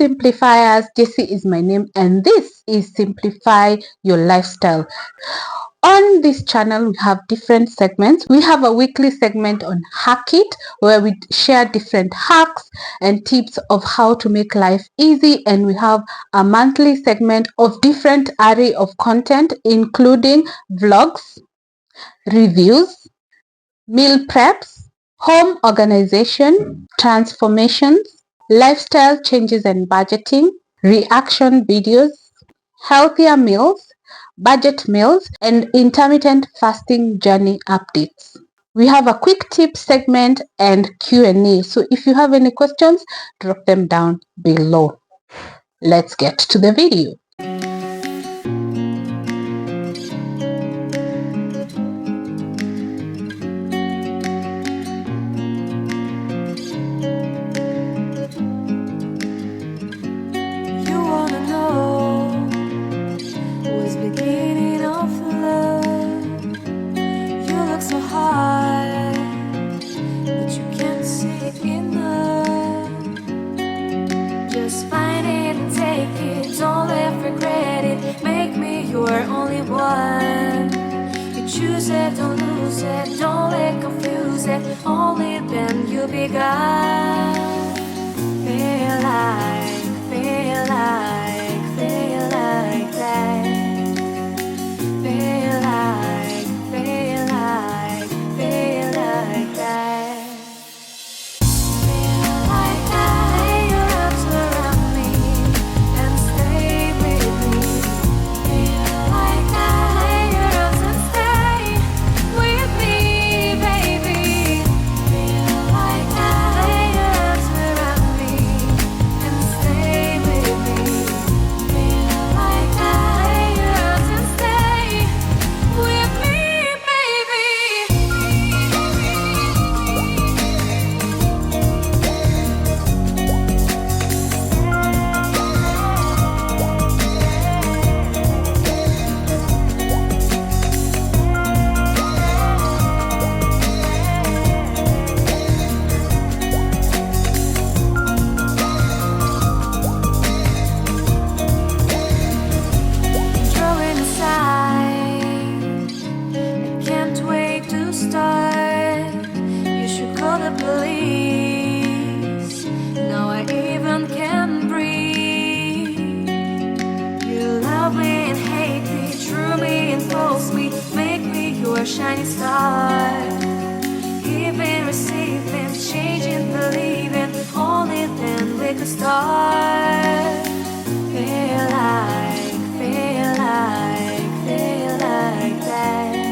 simplifiers. Jessie is my name, and this is Simplify Your Lifestyle. On this channel, we have different segments. We have a weekly segment on Hack It, where we share different hacks and tips of how to make life easy. And we have a monthly segment of different array of content, including vlogs, reviews, meal preps, home organization, transformations, lifestyle changes and budgeting, reaction videos, healthier meals, budget meals, and intermittent fasting journey updates. We have a quick tip segment and Q&A. So if you have any questions, drop them down below. Let's get to the video. You're only one. You choose it, don't lose it, don't let confuse it. Only then you begun. Feel like that. Feel like that. Shining star, giving, receiving, changing, believing. Only then we could start. Feel like that. Feel like that.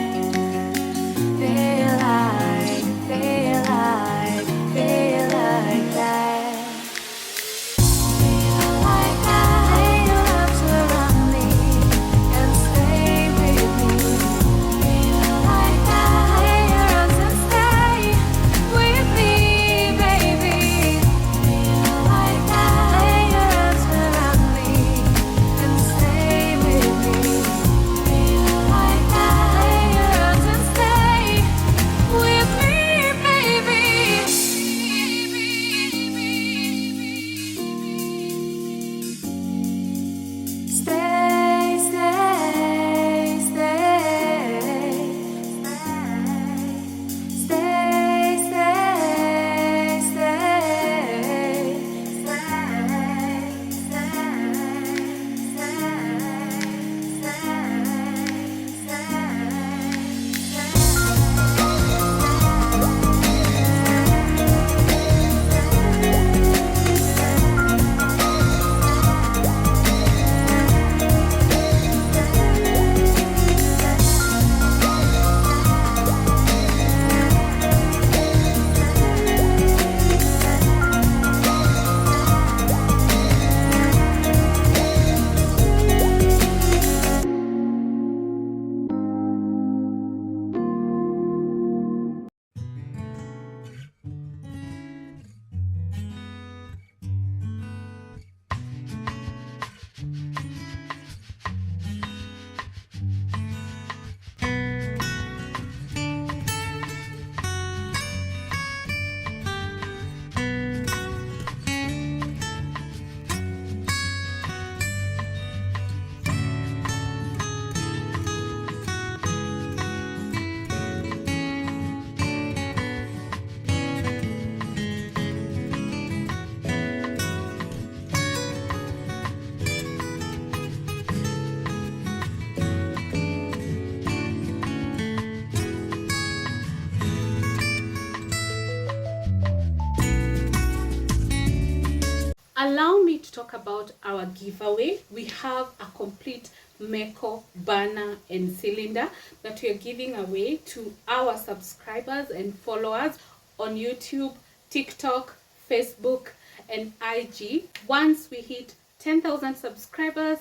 allow me to talk about our giveaway. We have a complete Meko banner and cylinder that we are giving away to our subscribers and followers on YouTube, TikTok, Facebook, and IG once we hit 10,000 subscribers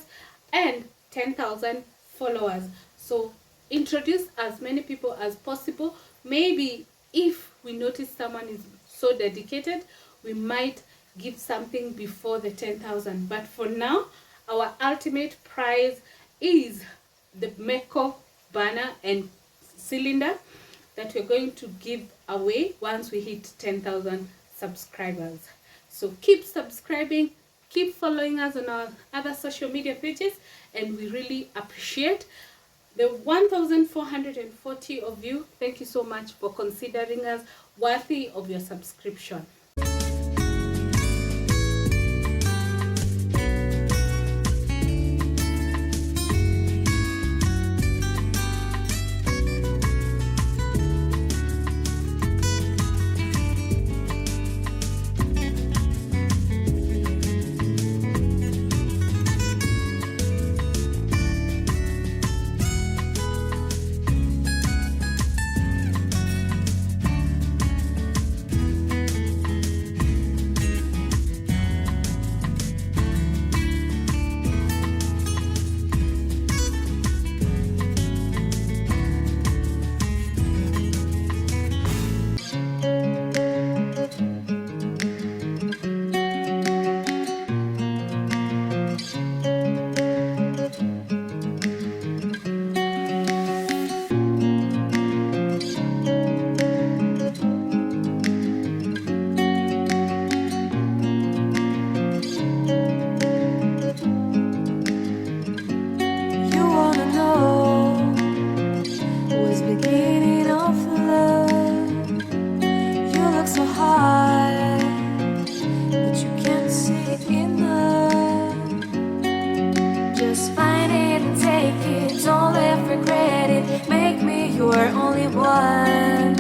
and 10,000 followers. So introduce as many people as possible. Maybe if we notice someone is so dedicated, we might give something before the 10,000. But for now, our ultimate prize is the Meko banner and cylinder that we're going to give away once we hit 10,000 subscribers. So keep subscribing, keep following us on our other social media pages, and we really appreciate the 1,440 of you. Thank you so much for considering us worthy of your subscription. You're only one.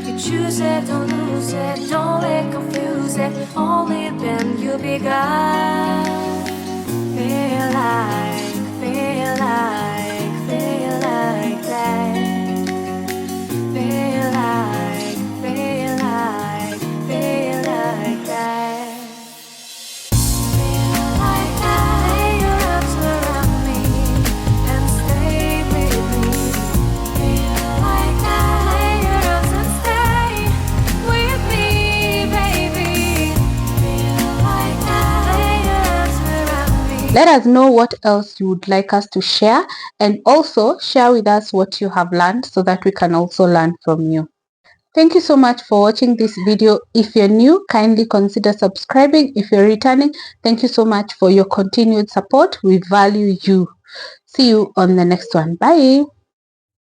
You choose it, don't lose it, don't let confuse it. Only then you'll be God. Feel like, feel like, feel like that. Feel like, feel like, feel like that. Feel like that. Lay your arms around me and stay with me. Feel like that. Lay your arms and stay with me, baby. Feel like that. Lay your arms around me. Let us know what else you would like us to share, and also share with us what you have learned so that we can also learn from you. Thank you so much for watching this video. If you're new, kindly consider subscribing. If you're returning, thank you so much for your continued support. We value you. See you on the next one. Bye.